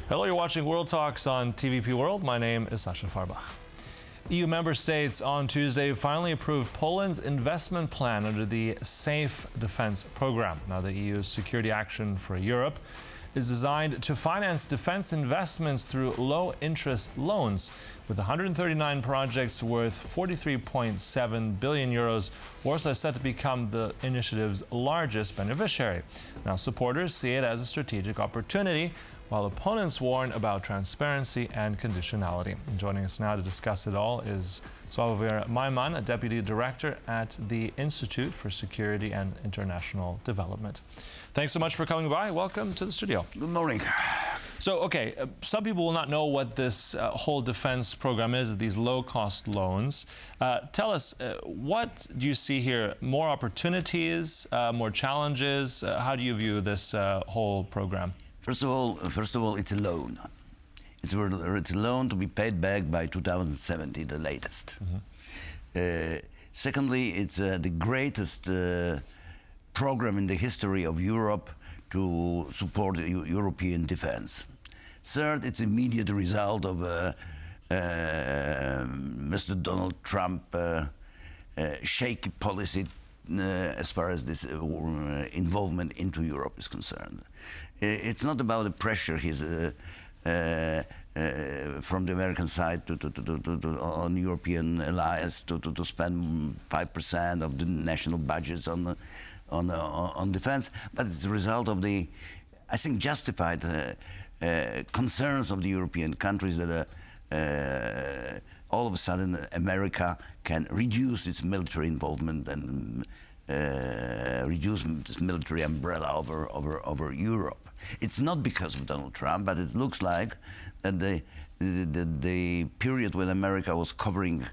Hello, you're watching World Talks on TVP World. My name is Sascha Fahrbach. EU member states on Tuesday finally approved Poland's investment plan under the Safe Defence Programme. Now, the EU's Security Action for Europe is designed to finance defence investments through low-interest loans, with 139 projects worth 43.7 billion euros. Warsaw is set to become the initiative's largest beneficiary. Now, supporters see it as a strategic opportunity, while opponents warn about transparency and conditionality. And joining us now to discuss it all is Sławomir Majman, a deputy director at the Institute for Security and International Development. Thanks so much for coming by. Welcome to the studio. Good morning. So, okay, some people will not know what this whole defense program is, these low-cost loans. Tell us, what do you see here? More opportunities, more challenges? How do you view this whole program? First of all, it's a loan. It's a loan to be paid back by 2070, the latest. Secondly, it's the greatest program in the history of Europe to support European defense. Third, it's immediate result of Mr. Donald Trump shaky policy as far as this involvement into Europe is concerned. It's not about the pressure he's from the American side on European allies to spend 5% of the national budgets on defense, but it's the result of the, I think, justified concerns of the European countries that all of a sudden America can reduce its military involvement and reduce its military umbrella over Europe. It's not because of Donald Trump, but it looks like that the period when America was covering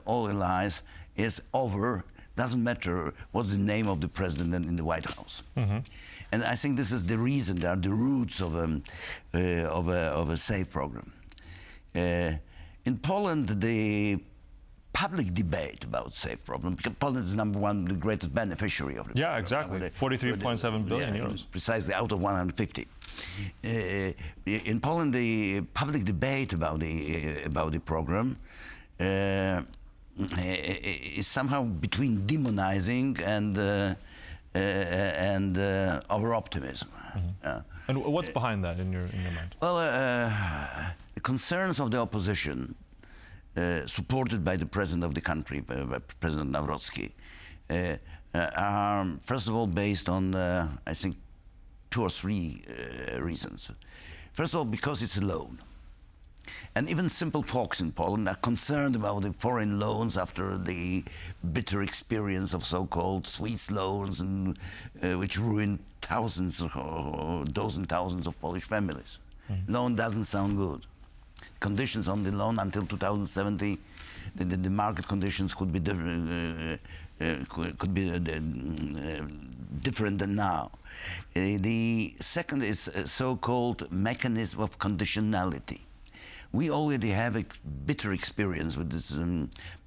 all allies is over. Doesn't matter what's the name of the president in the White House. And I think this is the reason, they are the roots of a safe program. In Poland, the public debate about safe program, because Poland is number one, the greatest beneficiary of it. Yeah, exactly. 43.7 billion euros. Precisely, out of 150. In Poland, the public debate about the program is somehow between demonizing and over-optimism. And what's behind that in your mind? Well, the concerns of the opposition, supported by the president of the country, by President Nawrocki, are first of all based on, I think, 2 or 3 reasons. First of all, because it's a loan. And even simple folks in Poland are concerned about the foreign loans after the bitter experience of so-called Swiss loans, and, which ruined thousands or thousands of Polish families. Loan doesn't sound good. Conditions on the loan until 2070, the market conditions could be different than now. The second is a so-called mechanism of conditionality. We already have a bitter experience with this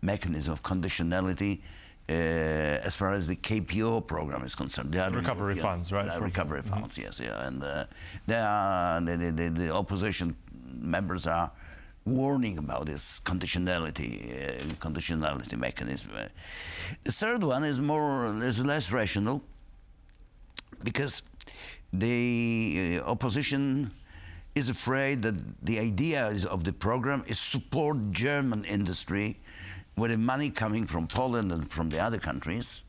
mechanism of conditionality as far as the KPO program is concerned. They are recovery funds, right? Recovery funds, yes, yeah. And the opposition members are warning about this conditionality mechanism. The third one is less rational, because the opposition is afraid that the idea of the program is support German industry with the money coming from Poland and from the other countries,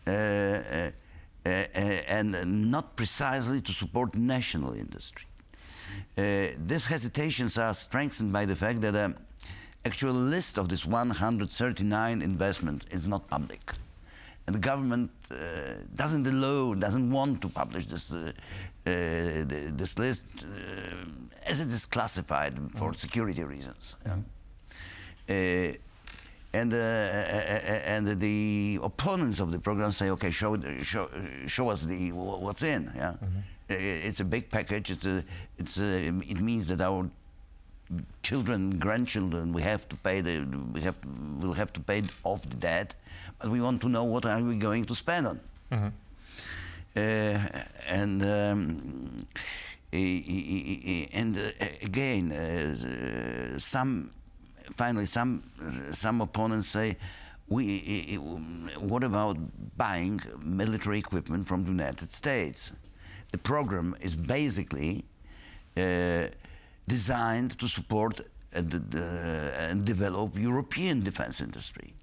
and not precisely to support national industry. These hesitations are strengthened by the fact that the actual list of this 139 investments is not public. And the government doesn't want to publish this list as it is classified for security reasons. And the opponents of the program say, okay, show us what's in. Yeah, it's a big package. It means that our children, grandchildren, will have to pay off the debt, but we want to know what are we going to spend on. And again, some opponents say, what about buying military equipment from the United States? The program is basically designed to support and develop European defense industry.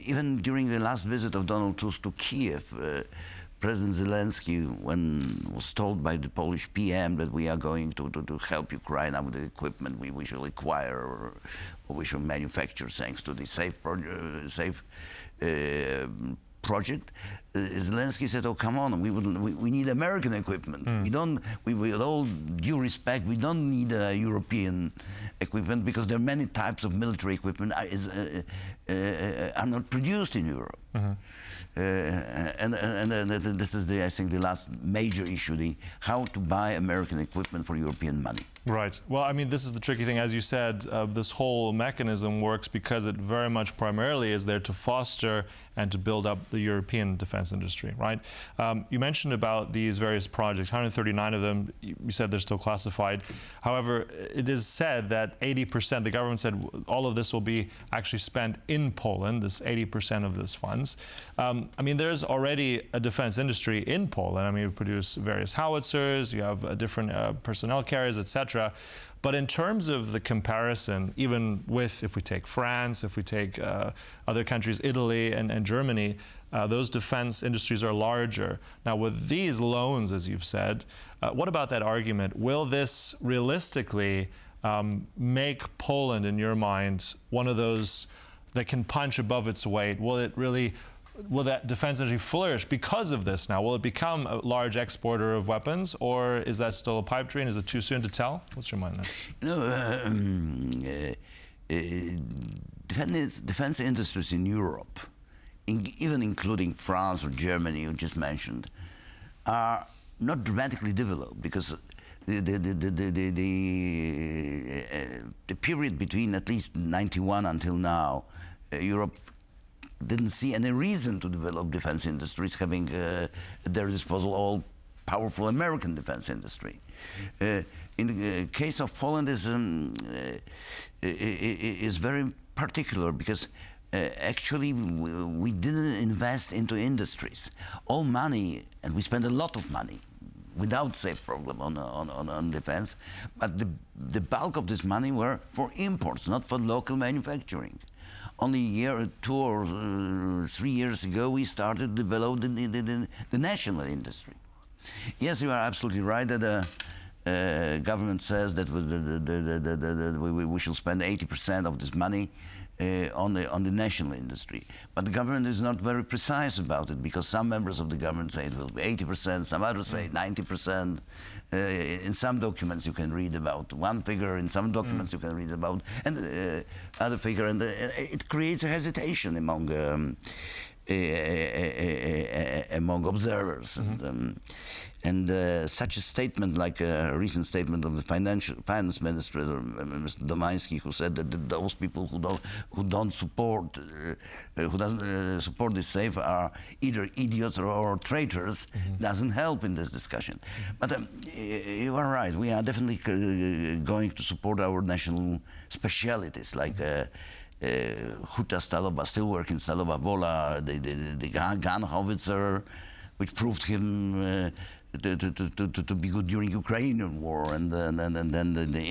Even during the last visit of Donald Tusk to Kiev, President Zelensky, when was told by the Polish PM that we are going to help Ukraine with the equipment we shall acquire or we shall manufacture thanks to the SAFE project, Zelensky said, "Oh, come on, we need American equipment. We don't. With all due respect, we don't need European equipment because there are many types of military equipment are not produced in Europe." And this is, I think, the last major issue: how to buy American equipment for European money. Right. Well, I mean, this is the tricky thing. As you said, this whole mechanism works because it very much primarily is there to foster and to build up the European defense industry, right? You mentioned about these various projects, 139 of them, you said they're still classified. However, it is said that 80%, the government said all of this will be actually spent in Poland, this 80% of this funds. I mean, there's already a defense industry in Poland. I mean, we produce various howitzers, you have different personnel carriers, etc. But in terms of the comparison, even with, if we take France, if we take other countries, Italy and Germany, those defense industries are larger. Now, with these loans, as you've said, what about that argument? Will this realistically make Poland, in your mind, one of those that can punch above its weight? Will that defense industry flourish because of this now? Will it become a large exporter of weapons, or is that still a pipe dream? Is it too soon to tell? What's your mind there? Defense industries in Europe, even including France or Germany, you just mentioned, are not dramatically developed because the period between at least 91 until now, Europe didn't see any reason to develop defense industries, having at their disposal all powerful American defense industry. In the case of Poland is very particular because actually we didn't invest into industries. All money, and we spent a lot of money without SAFE program on defense, but the bulk of this money were for imports, not for local manufacturing. Only a year, 2 or 3 years ago, we started to develop the national industry. Yes, you are absolutely right that the government says that we shall spend 80% of this money on the national industry. But the government is not very precise about it because some members of the government say it will be 80%, some others say 90%. In some documents you can read about one figure, in some documents you can read about other figure, and it creates a hesitation among observers. And such a statement, like a recent statement of the finance minister, Mr. Domański, who said that those people who don't support this SAFE are either idiots or traitors, doesn't help in this discussion. But you are right. We are definitely going to support our national specialities, like Huta Stalowa, steelworking Stalowa Wola, the gun howitzer, which proved him to be good during Ukrainian war, and then the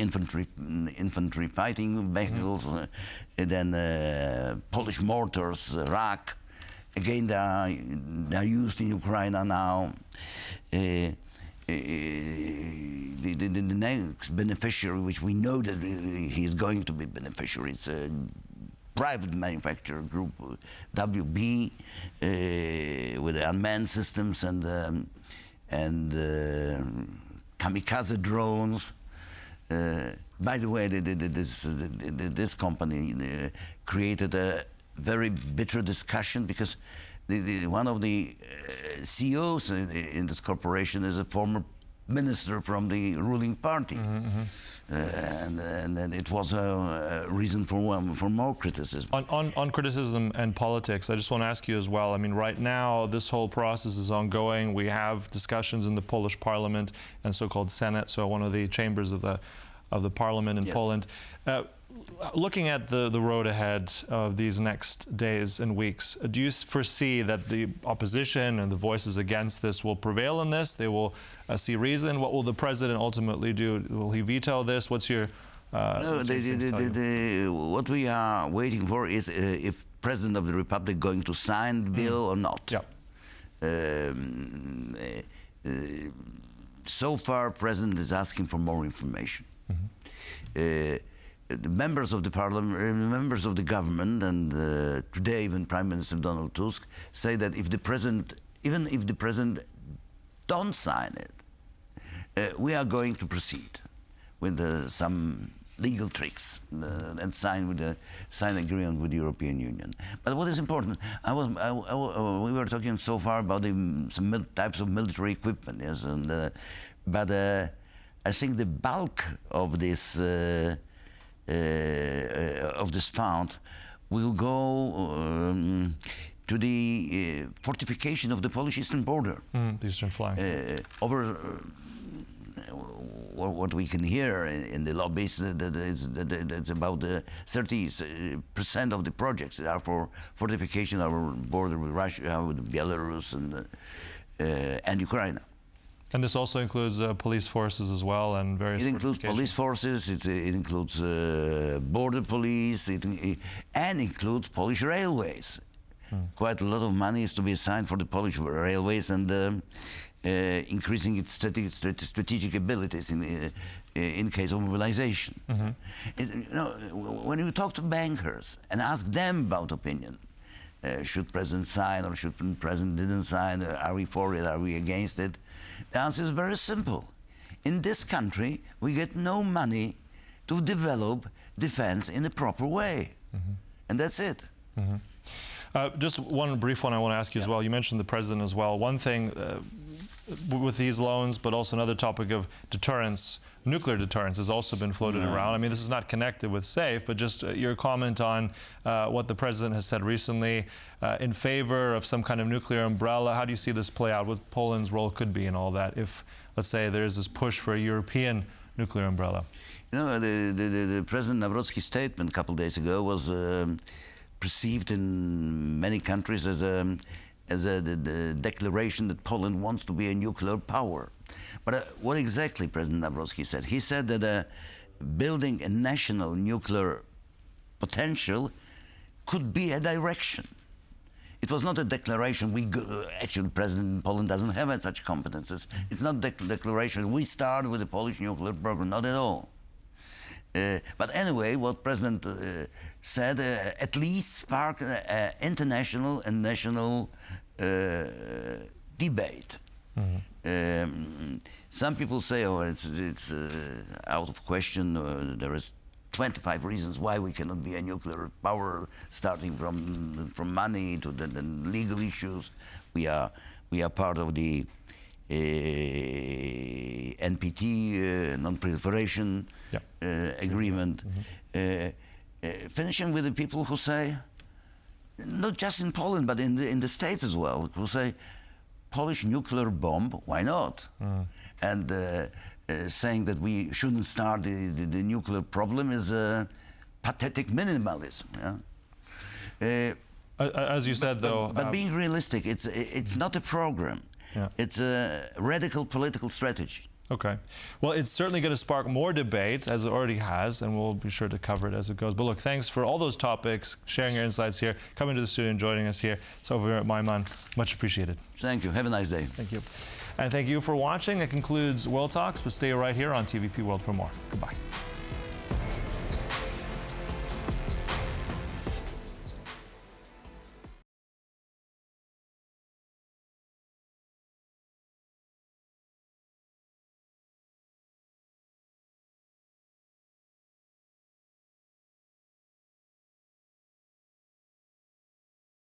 infantry fighting vehicles, then Polish mortars, RAK. Again, they are used in Ukraine now. The next beneficiary, which we know that he is going to be beneficiary, is a private manufacturer group, WB, with the unmanned systems and kamikaze drones. By the way, this company created a very bitter discussion because one of the CEOs in this corporation is a former minister from the ruling party. And it was a reason for more criticism. On criticism and politics, I just want to ask you as well. I mean, right now, this whole process is ongoing. We have discussions in the Polish Parliament and so-called Senate, so one of the chambers of the Parliament in Poland. Looking at the road ahead of these next days and weeks, do you foresee that the opposition and the voices against this will prevail in this? They will see reason? What will the president ultimately do? Will he veto this? What's your... what we are waiting for is if President of the Republic going to sign the bill or not. So far, President is asking for more information. The members of the parliament, members of the government, and today even Prime Minister Donald Tusk say that if the president, even if the president don't sign it, we are going to proceed with some legal tricks and sign agreement with the European Union. But what is important, we were talking so far about some types of military equipment, yes, and but I think the bulk of this fund will go to the fortification of the Polish eastern border. The eastern flank. Over what we can hear in the lobbies, that's about 30% of the projects are for fortification of our border with Russia, with Belarus, and Ukraine. And this also includes police forces as well, and various. It includes police forces. It includes border police. And includes Polish railways. Quite a lot of money is to be assigned for the Polish railways and increasing its strategic abilities in case of mobilization. When you talk to bankers and ask them about opinion, should President sign or should President didn't sign? Are we for it? Are we against it? The answer is very simple. In this country, we get no money to develop defense in a proper way. And that's it. Just one brief one I want to ask you as well. You mentioned the president as well. One thing with these loans, but also another topic of deterrence, nuclear deterrence has also been floated around. I mean, this is not connected with SAFE, but just your comment on what the president has said recently in favor of some kind of nuclear umbrella. How do you see this play out? What Poland's role could be in all that if, let's say, there is this push for a European nuclear umbrella? You know, the President Nawrocki's statement a couple of days ago was perceived in many countries as a declaration that Poland wants to be a nuclear power. But what exactly President Nawrocki said? He said that building a national nuclear potential could be a direction. It was not a declaration. Actually, President of Poland doesn't have such competences. It's not a declaration. We start with the Polish nuclear program, not at all. But anyway, what President said at least sparked international and national debate. Some people say, oh, it's out of question. There is 25 reasons why we cannot be a nuclear power, starting from money to the legal issues. We are part of the NPT, non-proliferation agreement. Finishing with the people who say, not just in Poland, but in the States as well, who say, Polish nuclear bomb, why not? And saying that we shouldn't start the nuclear problem is pathetic minimalism. As you said, though... But being realistic, it's not a program. It's a radical political strategy. Okay. Well, it's certainly going to spark more debate, as it already has, and we'll be sure to cover it as it goes. But look, thanks for all those topics, sharing your insights here, coming to the studio and joining us here. Sławomir Majman, much appreciated. Thank you. Have a nice day. Thank you. And thank you for watching. That concludes World Talks, but stay right here on TVP World for more. Goodbye.